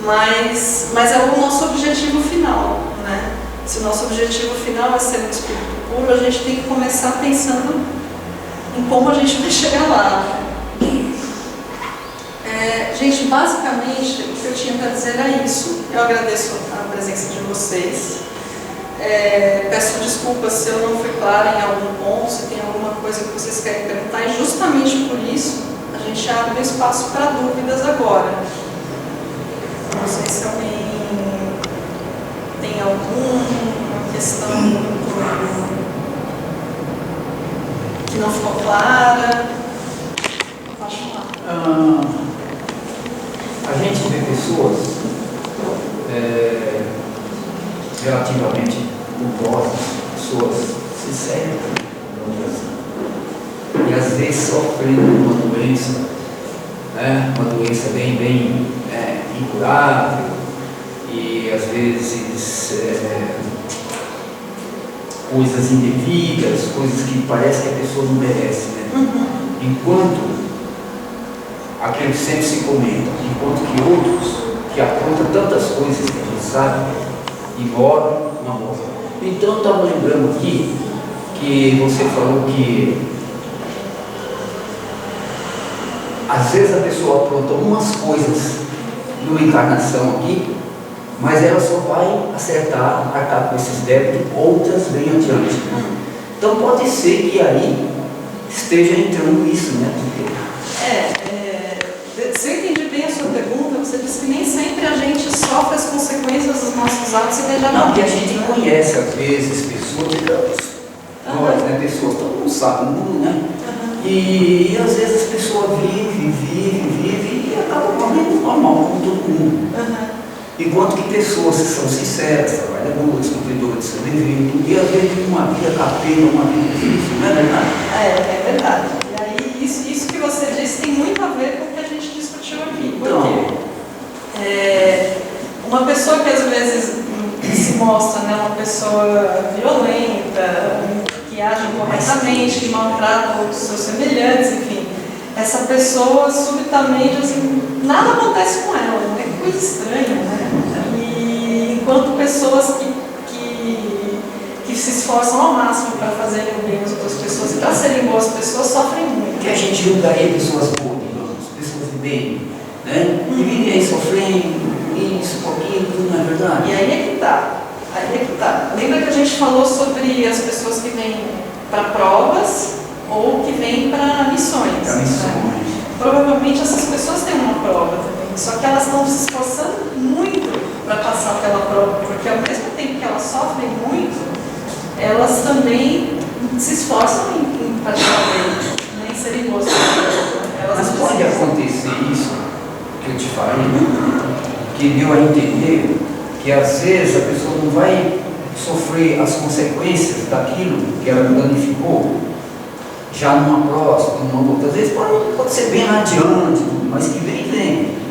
mas é o nosso objetivo final, né? Se o nosso objetivo final é ser um espírito puro, a gente tem que começar pensando em como a gente vai chegar lá. Gente, basicamente, o que eu tinha para dizer era isso. Eu agradeço a presença de vocês. Peço desculpas se eu não fui clara em algum ponto, se tem alguma coisa que vocês querem perguntar, e justamente por isso a gente abre o espaço para dúvidas agora. Não sei se alguém tem alguma questão que não ficou clara. Pode falar. A gente vê pessoas relativamente culposas, pessoas sinceras, e às vezes sofrendo uma doença, uma doença bem incurável, e às vezes coisas indevidas, coisas que parece que a pessoa não merece, né? Enquanto aqueles sempre se comentam, enquanto que outros que aprontam tantas coisas que a gente sabe, embora uma moça. Então eu estava lembrando aqui que você falou que às vezes a pessoa apronta umas coisas numa encarnação aqui, mas ela só vai acertar, arcar com esses débitos, outras bem adiante. Então pode ser que aí esteja entrando isso, né? Se eu entendi bem a sua pergunta, você disse que nem sempre a gente sofre as consequências dos nossos atos imediatamente. Não, porque a gente conhece às vezes pessoas, nós, né? Pessoas, todo mundo sabe, no mundo, né? E às vezes a pessoa vive e acaba morrendo normal, como todo mundo. Enquanto que pessoas que são sinceras, trabalhadoras, cumpridores de seu dever, e às vezes uma vida capenga, uma vida difícil, não é verdade? É verdade. E aí, isso que você disse tem muito a ver com o que a gente discutiu aqui. Por quê? Uma pessoa que às vezes se mostra, né, uma pessoa violenta, que age incorretamente, que maltrata os seus semelhantes, enfim, essa pessoa subitamente, assim, nada acontece com ela, é coisa estranha, né? E enquanto pessoas que se esforçam ao máximo para fazerem o bem às outras pessoas, para serem boas pessoas, sofrem muito. Que a gente julgaria pessoas boas, digamos, pessoas de bem, né? E vivem aí sofrendo, isso, aquilo, não é verdade? E aí é que tá. Lembra que a gente falou sobre as pessoas que vêm para provas ou que vêm para missões? Né? Provavelmente essas pessoas têm uma prova também, só que elas estão se esforçando muito para passar pela prova, porque ao mesmo tempo que elas sofrem muito, elas também se esforçam em praticar bem, nem serem boas. Mas pode acontecer isso que eu te falei, que deu a entender que às vezes a pessoa não vai sofrer as consequências daquilo que ela danificou já numa próxima, numa outra. Às vezes pode ser bem adiante, mas que vem.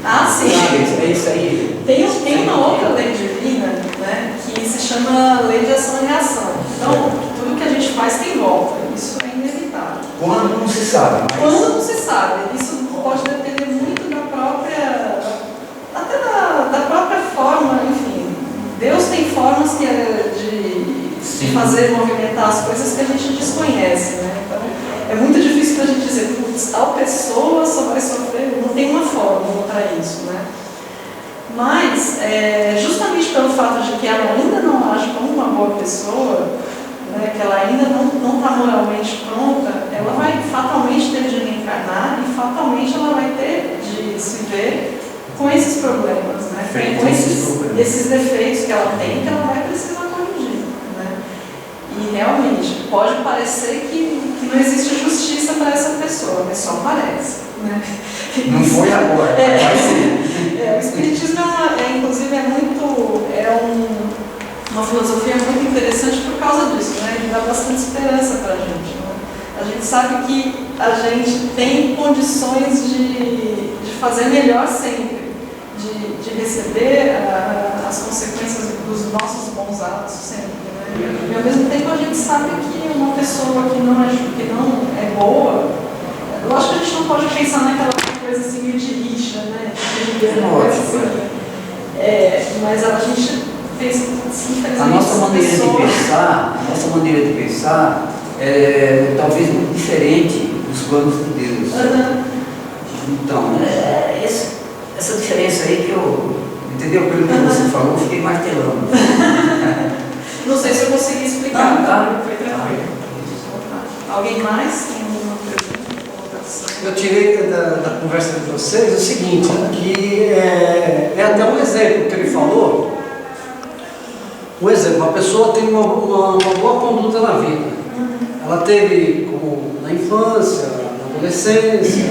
Ah, sim. É isso aí. Tem uma outra lei divina, né, que se chama lei de ação e reação. Então, tudo que a gente faz tem volta. Isso é inevitável. Quando não se sabe. Mas... Quando não se sabe. Isso pode depender muito da própria forma, enfim. Deus tem formas de fazer movimentar as coisas que a gente desconhece, né? Então, é muito difícil para a gente dizer, putz, tal pessoa só vai sofrer, não tem uma fórmula para isso, né? Mas, justamente pelo fato de que ela ainda não age como uma boa pessoa, né, que ela ainda não está moralmente pronta, ela vai fatalmente ter de reencarnar e fatalmente ela vai ter de se ver com esses problemas, né? Com esses defeitos que ela tem, que ela vai precisar corrigir, né? E realmente, pode parecer que não existe justiça para essa pessoa, mas só parece, né? Não foi agora, vai ser. O Espiritismo, inclusive, uma filosofia muito interessante por causa disso, né? Ele dá bastante esperança para a gente, né? A gente sabe que a gente tem condições de fazer melhor sempre, de receber as consequências dos nossos bons atos sempre, né? E ao mesmo tempo a gente sabe que uma pessoa que não é boa, eu acho que a gente não pode pode pensar naquela coisa assim meio de rixa, né? Mas a gente pensa assim, a nossa maneira de pensar é talvez muito diferente dos planos de Deus. Então, essa diferença aí que eu, entendeu? Pelo que você falou, eu fiquei martelando. Não sei se eu consegui explicar. Não, tá. Foi tranquilo. Alguém mais tem alguma pergunta, colocação? Eu tirei da conversa de vocês o seguinte, que é até um exemplo que ele falou. Um exemplo, uma pessoa tem uma boa conduta na vida. Ela teve, como na infância, na adolescência,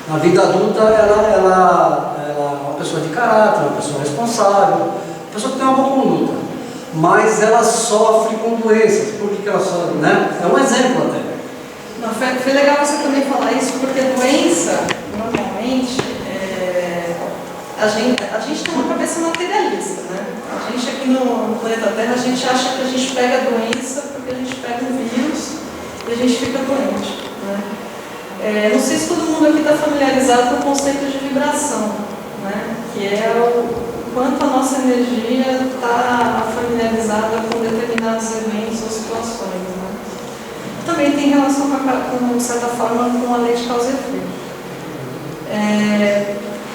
na vida adulta, ela é uma pessoa de caráter, uma pessoa responsável, uma pessoa que tem uma boa conduta. Mas ela sofre com doenças. Por que ela sofre, né? É um exemplo até. Não, foi legal você também falar isso, porque doença, normalmente, a gente tem uma cabeça materialista, né? A gente aqui no planeta Terra, a gente acha que a gente pega a doença porque a gente pega um vírus e a gente fica doente, né? Não sei se todo mundo aqui está familiarizado com o conceito de vibração, né? Que é o quanto a nossa energia está familiarizada com determinados eventos ou situações, né? Também tem relação de certa forma, com a lei de causa e efeito.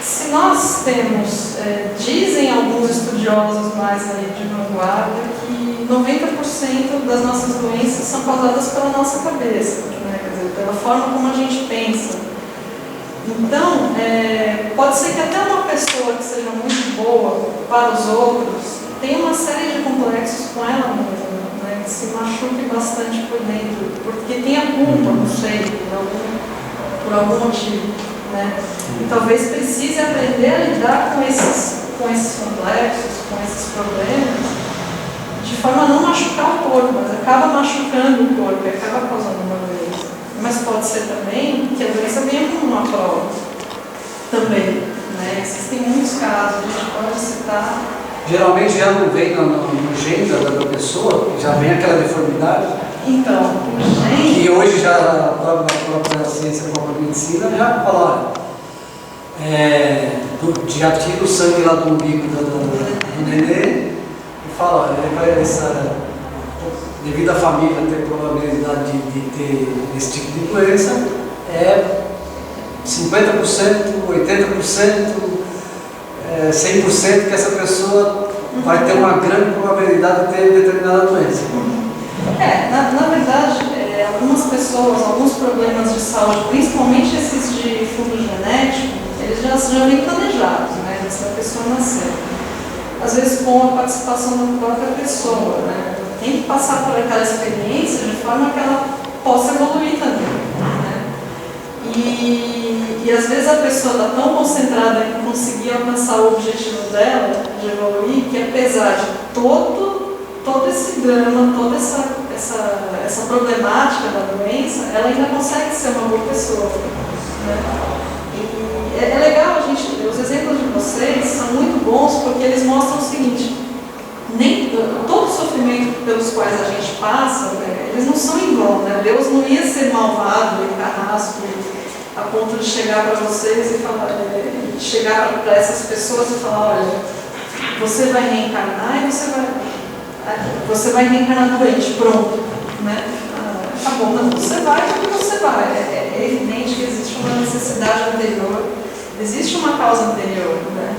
Se nós temos, dizem alguns estudiosos mais aí de vanguarda, que 90% das nossas doenças são causadas pela nossa cabeça, né? Quer dizer, pela forma como a gente pensa. Então, pode ser que até uma pessoa que seja muito boa para os outros tenha uma série de complexos com ela mesma, né? Que se machuque bastante por dentro, porque tem a culpa, não sei, por algum motivo, né? E talvez precise aprender a lidar com esses complexos, com esses problemas, de forma a não machucar o corpo, mas acaba machucando o corpo e acaba causando uma doença. Mas pode ser também que a doença venha como uma prova também, né? Existem muitos casos, a gente pode citar. Geralmente já não vem no gênio da pessoa, já vem aquela deformidade. Então, o gênio... E hoje já a própria ciência, a própria medicina já fala, já tira o sangue lá do umbigo do nenê e fala, devido à família ter probabilidade de ter esse tipo de doença, 50%, 80%, 100% que essa pessoa vai ter uma grande probabilidade de ter determinada doença. Na verdade, algumas pessoas, alguns problemas de saúde, principalmente esses de fundo genético, eles já vêm planejados, né, antes da pessoa nascer. Às vezes com a participação da própria pessoa, né? Tem que passar por aquela experiência de forma que ela possa evoluir também, né? E às vezes a pessoa está tão concentrada em conseguir alcançar o objetivo dela, de evoluir, que apesar de todo esse drama, toda essa problemática da doença, ela ainda consegue ser uma boa pessoa, né? E é legal a gente, os exemplos de vocês são muito bons porque eles mostram o seguinte: todo o sofrimento pelos quais a gente passa, né, eles não são em vão, né? Deus não ia ser malvado e carrasco a ponto de chegar para vocês e falar, chegar para essas pessoas e falar, olha, você vai reencarnar e você vai reencarnar doente, pronto, né? Tá bom, não, você vai porque você vai. É evidente que existe uma necessidade anterior, existe uma causa anterior, né?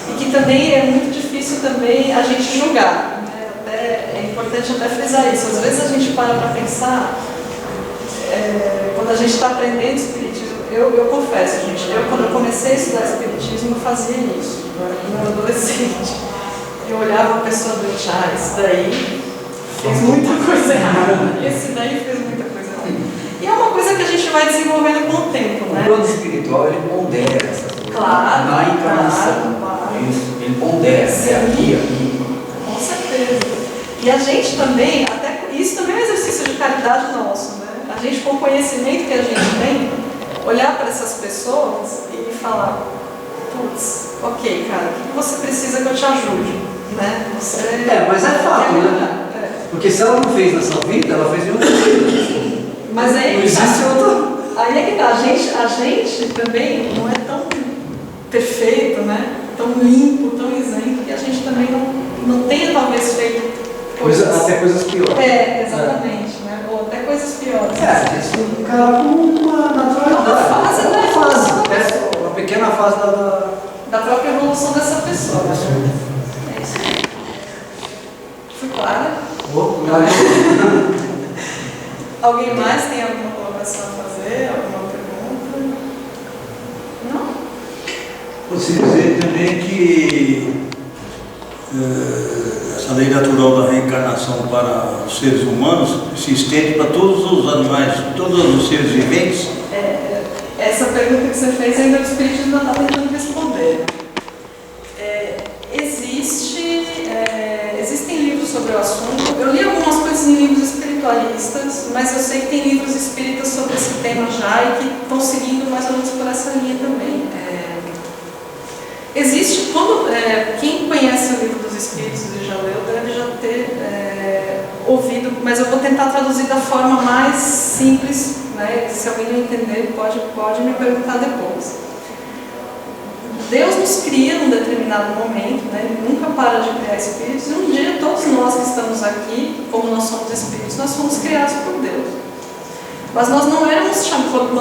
E que também é muito difícil também a gente julgar, né? É importante até frisar isso. Às vezes a gente para pensar, quando a gente está aprendendo espiritismo, eu confesso, gente, quando eu comecei a estudar espiritismo, eu fazia isso, quando eu era adolescente. Eu olhava a pessoa do esse daí fez muita coisa errada, esse daí fez muita coisa errada. E é uma coisa que a gente vai desenvolvendo com o tempo, né? O plano espiritual, ele pondera essas coisas. Claro, na encarnação. claro. Isso, ele pondera, aqui. Com certeza. E a gente também, até isso também é um exercício de caridade nosso, né? A gente, com o conhecimento que a gente tem, olhar para essas pessoas e falar, putz, ok, cara, o que você precisa que eu te ajude? Né? Mas é fato, né? Porque se ela não fez nessa vida, ela fez em outra vida. Mas aí não existe outra. aí é que tá, a gente também não é tão perfeito, né? Tão limpo, tão isento, que a gente também não tenha talvez feito até coisas piores. Exatamente, né? Ou até coisas piores. A gente tem que encarar como uma naturalidade. Uma fase, né? Uma pequena fase da própria evolução dessa pessoa. Né? É isso aí. Fui clara? Alguém mais tem alguma colocação a fazer? Alguma pergunta? Não? Pode-se dizer também que essa lei natural da reencarnação para os seres humanos se estende para todos os animais, todos os seres viventes? Essa pergunta que você fez ainda o Espiritismo ainda está tentando responder. Existem livros sobre o assunto. Eu li algumas coisas em livros espiritualistas, mas eu sei que tem livros espíritas sobre esse tema já e que estão seguindo mais ou menos por essa linha também. Existe, quem conhece o livro dos Espíritos e já leu, deve já ter ouvido, mas eu vou tentar traduzir da forma mais simples, né? Se alguém não entender, pode me perguntar depois. Deus nos cria num determinado momento, né? Ele nunca para de criar espíritos, e um dia todos nós que estamos aqui, como nós somos espíritos, nós fomos criados por Deus. Mas nós não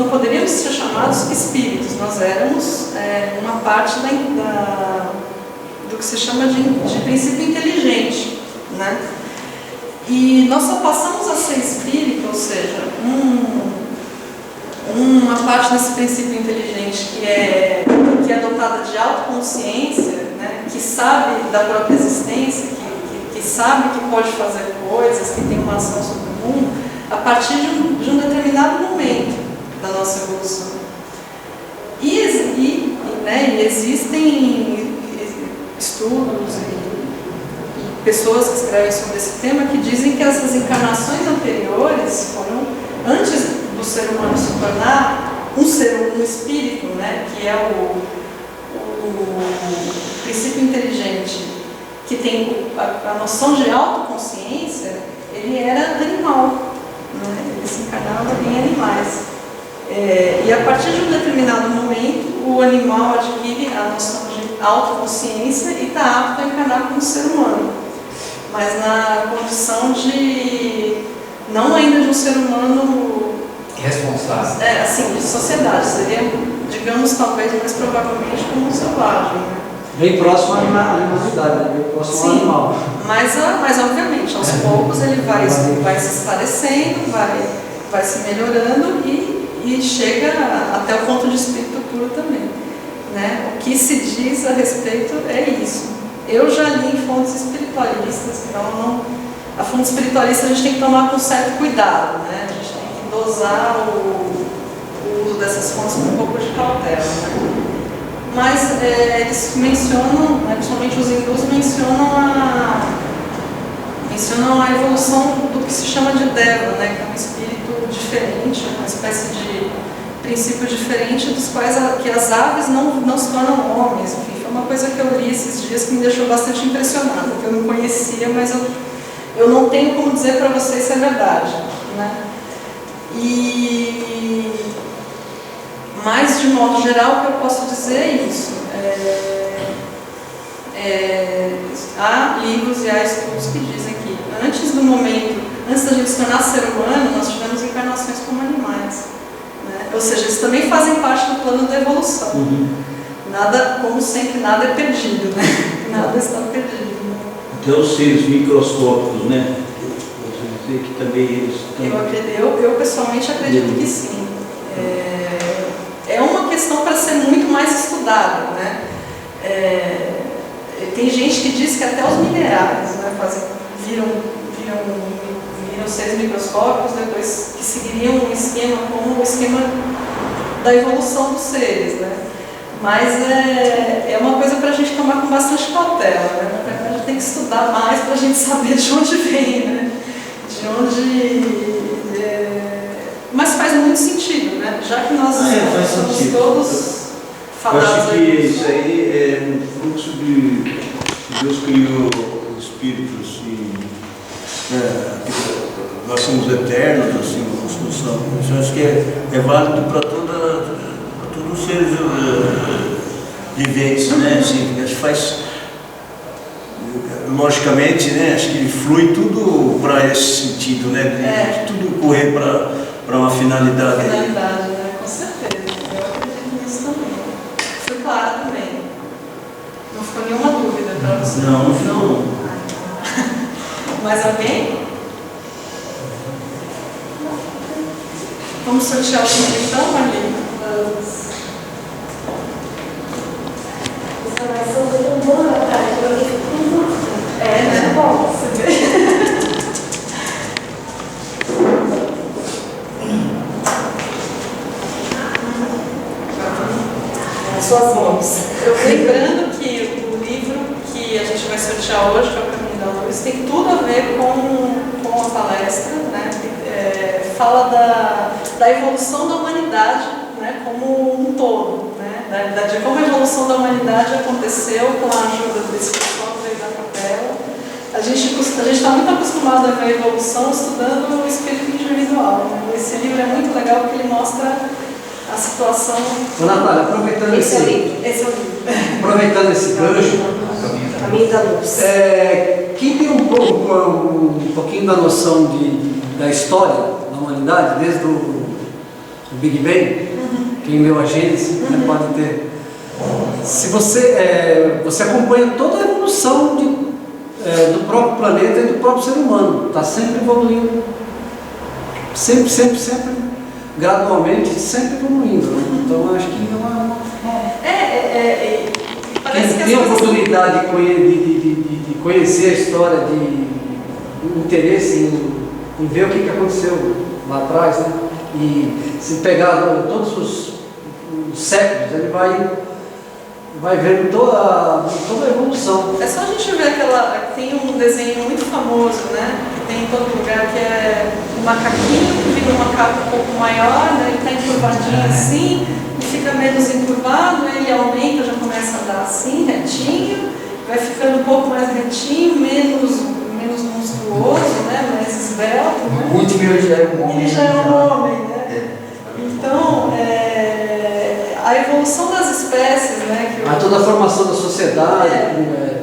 poderíamos ser chamados espíritos, nós éramos uma parte do que se chama de princípio inteligente, né? E nós só passamos a ser espírito, ou seja, uma parte desse princípio inteligente que é dotada de autoconsciência, né? Que sabe da própria existência, que sabe que pode fazer coisas, que tem uma ação sobre o mundo, a partir de um determinado momento da nossa evolução. E existem estudos e pessoas que escrevem sobre esse tema que dizem que essas encarnações anteriores foram antes do ser humano se tornar um espírito, né, que é o princípio inteligente, que tem a noção de autoconsciência. Ele era animal. Ele se encarnava em animais. E a partir de um determinado momento, o animal adquire a noção de autoconsciência e está apto a encarnar como ser humano. Mas na condição de, não ainda de um ser humano responsável. Assim, de sociedade. Seria, digamos, talvez mais provavelmente como um selvagem. Né? Bem próximo à animalidade, bem próximo ao animal. Mas obviamente, aos poucos ele vai se esclarecendo, vai se melhorando e chega até o ponto de espírito puro também. Né? O que se diz a respeito é isso. Eu já li em fontes espiritualistas, então a fonte espiritualista a gente tem que tomar com certo cuidado, né? A gente tem que dosar o uso dessas fontes com um pouco de cautela. Né? Mas eles mencionam, né, principalmente os hindus mencionam a evolução do que se chama de Deva, né, que é um espírito diferente, uma espécie de princípio diferente dos quais que as aves não se tornam homens. Enfim, foi uma coisa que eu li esses dias que me deixou bastante impressionada, que eu não conhecia, mas eu não tenho como dizer para vocês se é verdade. Né? Mas, de modo geral, o que eu posso dizer é isso. Há livros e há estudos que dizem que antes da gente se tornar ser humano, nós tivemos encarnações como animais. Né? Ou seja, eles também fazem parte do plano da evolução. Nada, como sempre, nada é perdido, né? Nada está perdido. Até os seres microscópicos, né? Você dizer que também eles estão... Eu pessoalmente acredito que sim. É uma questão para ser muito mais estudada, né? Tem gente que diz que até os minerais, né, viram seres microscópicos, depois que seguiriam um esquema como o esquema da evolução dos seres, né? Mas é uma coisa para a gente tomar com bastante cautela, né? A gente tem que estudar mais para a gente saber de onde vem, né? Mas faz muito sentido, né? Já que nós somos todos falados. Eu acho que isso aí é um fluxo de Deus criou os espíritos e nós somos eternos, assim, os evolução. Isso eu acho que é válido para todos os seres viventes, né? Assim, acho que faz, logicamente, né? Acho que flui tudo para esse sentido, né? De tudo correr para uma finalidade. Finalidade, né? Com certeza. Eu acredito nisso também. Foi claro também. Não ficou nenhuma dúvida para você? Não ficou. Mais alguém? Vamos sortear o livro então, Marli? Vamos. Informação foi tão boa, cara, que eu fico com dúvida. Né? Bom, Você vê? nas suas mãos. Eu lembrando que o livro que a gente vai sortear hoje, que é o Caminho da Luz, tem tudo a ver com a palestra, né? Fala da evolução da humanidade, né? Como um todo, né? De como a evolução da humanidade aconteceu com a ajuda desse pessoal que veio da capela. A gente está muito acostumado a ver a evolução estudando o espírito individual, né? Esse livro é muito legal porque ele mostra a situação. Ô, Natália, aproveitando Esse é o esse, livro. Esse é o livro. aproveitando esse gancho, Caminho da Luz. quem tem um pouquinho da noção da história da humanidade, desde o Big Bang, quem leu a Gênesis, né, pode ter. Se você acompanha toda a evolução do próprio planeta e do próprio ser humano, está sempre evoluindo, sempre, gradualmente, sempre evoluindo. Né? Então acho que Parece que tem a as coisas oportunidade de conhecer a história, de interesse em ver o que aconteceu lá atrás, né? E se pegar todos os séculos, ele vai vendo toda a evolução. É só a gente ver tem um desenho muito famoso, né? Que tem em todo lugar, que é um macaquinho que vira um macaco um pouco maior, né? Ele está encurvadinho assim, e fica menos encurvado, né? Ele aumenta, já começa a andar assim, retinho, vai ficando um pouco mais retinho, menos monstruoso, né? Mais esbelto, né? O último ele já é um homem. Ele já é um homem, né? Então, a evolução das espécies, né? Toda a formação da sociedade.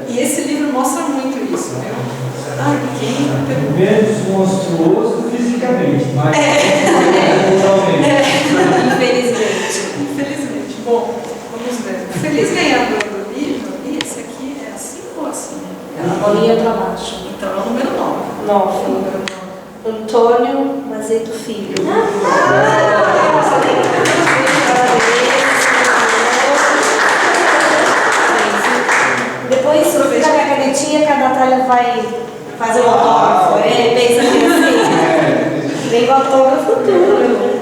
E esse livro mostra muito isso, viu? Quem? Menos monstruoso fisicamente, mas Infelizmente. Bom, vamos ver. O feliz ganhador do livro, esse aqui é assim ou assim? A bolinha para baixo. Então é o número 9. 9. Antônio Mazeto Filho. Depois, se pegar a canetinha, que a Natália vai fazer o autógrafo. Pensa assim. Vem o autógrafo tudo.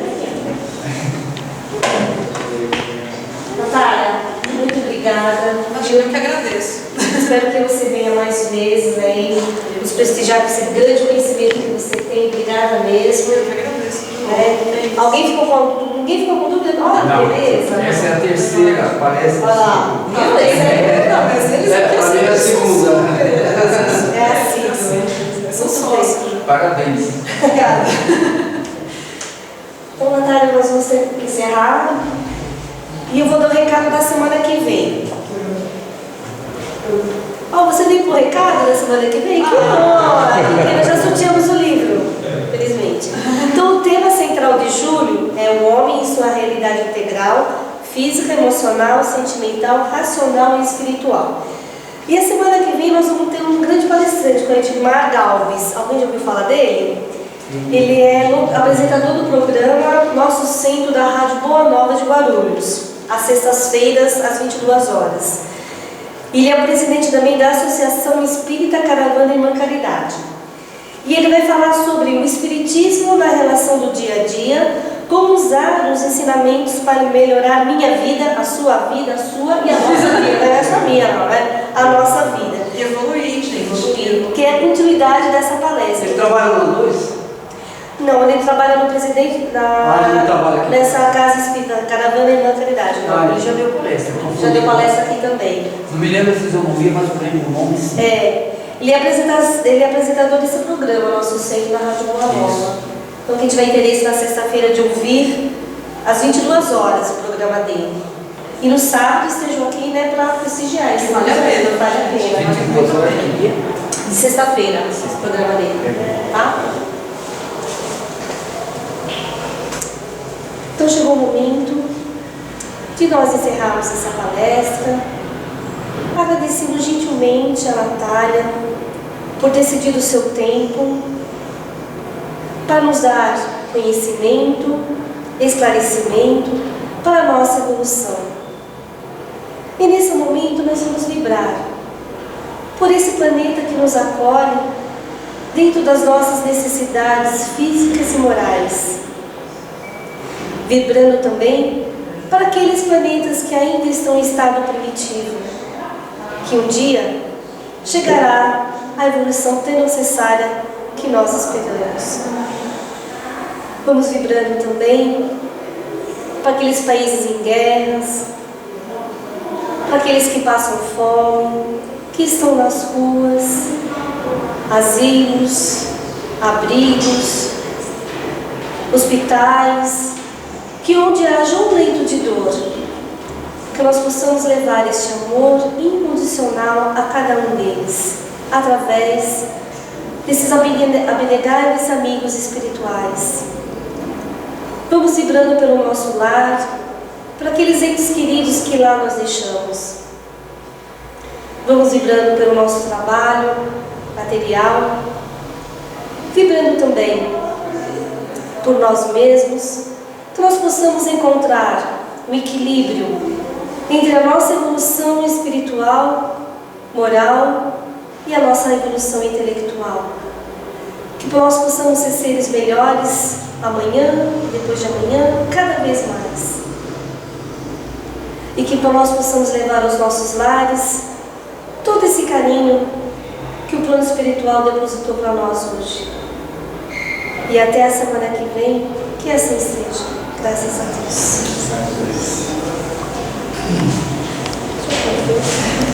Natália, muito obrigada. Eu que agradeço. Espero que você venha mais vezes aí, nos prestigiar com esse grande conhecimento que você tem. Obrigada mesmo. Eu que agradeço. Ninguém ficou com dúvida? Não, Beleza. essa é a terceira, parece. Olha lá. Mas eles Para mim é a segunda. É assim. São sócios. Parabéns. Obrigada. Então, Natália, nós vamos ter que encerrar. E eu vou dar o recado da semana que vem. Você veio pro recado da semana que vem? Que hora! Porque nós já sorteamos o livro, felizmente. Então, o tema central de julho é o homem em sua realidade integral, física, emocional, sentimental, racional e espiritual. E a semana que vem nós vamos ter um grande palestrante com a Edmar Galves. Alguém já ouviu falar dele? Ele é apresentador do programa Nosso Centro da Rádio Boa Nova de Guarulhos, às sextas-feiras, às 22 horas. Ele é o presidente também da Associação Espírita Caravana Irmã Caridade. E ele vai falar sobre o espiritismo na relação do dia a dia, como usar os ensinamentos para melhorar minha vida, a sua e a nossa vida. Não é só minha, não, né? A nossa vida. E evoluir, gente. Evoluir, que é a continuidade dessa palestra. Ele trabalha na 2? Não, ele trabalha no presidente ele não trabalha aqui. dessa casa espírita, Caravana Irmã Caridade. Não, ele já deu palestra. Já deu palestra aqui também. Não me lembro se eu ouvi, mas eu lembro o nome sim. Ele é apresentador desse programa, Nosso Centro da Rádio Boa Nova. Então, quem tiver interesse na sexta-feira de ouvir, às 22 horas, o programa dele. E no sábado estejam aqui, né, para prestigiar. Isso Vale a pena. Vale a pena. 22 horas de dia. De sexta-feira, esse programa dele. Tá? Então chegou o momento de nós encerrarmos essa palestra, agradecendo gentilmente a Natália por ter cedido o seu tempo para nos dar conhecimento, esclarecimento para a nossa evolução. E nesse momento nós vamos vibrar por esse planeta que nos acolhe dentro das nossas necessidades físicas e morais. Vibrando também para aqueles planetas que ainda estão em estado primitivo, que um dia chegará a evolução tão necessária que nós esperamos. Vamos vibrando também para aqueles países em guerras, para aqueles que passam fome, que estão nas ruas, asilos, abrigos, hospitais, que onde haja um leito de dor, que nós possamos levar este amor incondicional a cada um deles, através desses abnegáveis amigos espirituais. Vamos vibrando pelo nosso lar, para aqueles entes queridos que lá nós deixamos. Vamos vibrando pelo nosso trabalho material, vibrando também por nós mesmos, que nós possamos encontrar o equilíbrio entre a nossa evolução espiritual, moral e a nossa evolução intelectual. Que nós possamos ser seres melhores amanhã, depois de amanhã, cada vez mais. E que nós possamos levar aos nossos lares todo esse carinho que o plano espiritual depositou para nós hoje. E até a semana que vem, que assim seja. Graças a Deus.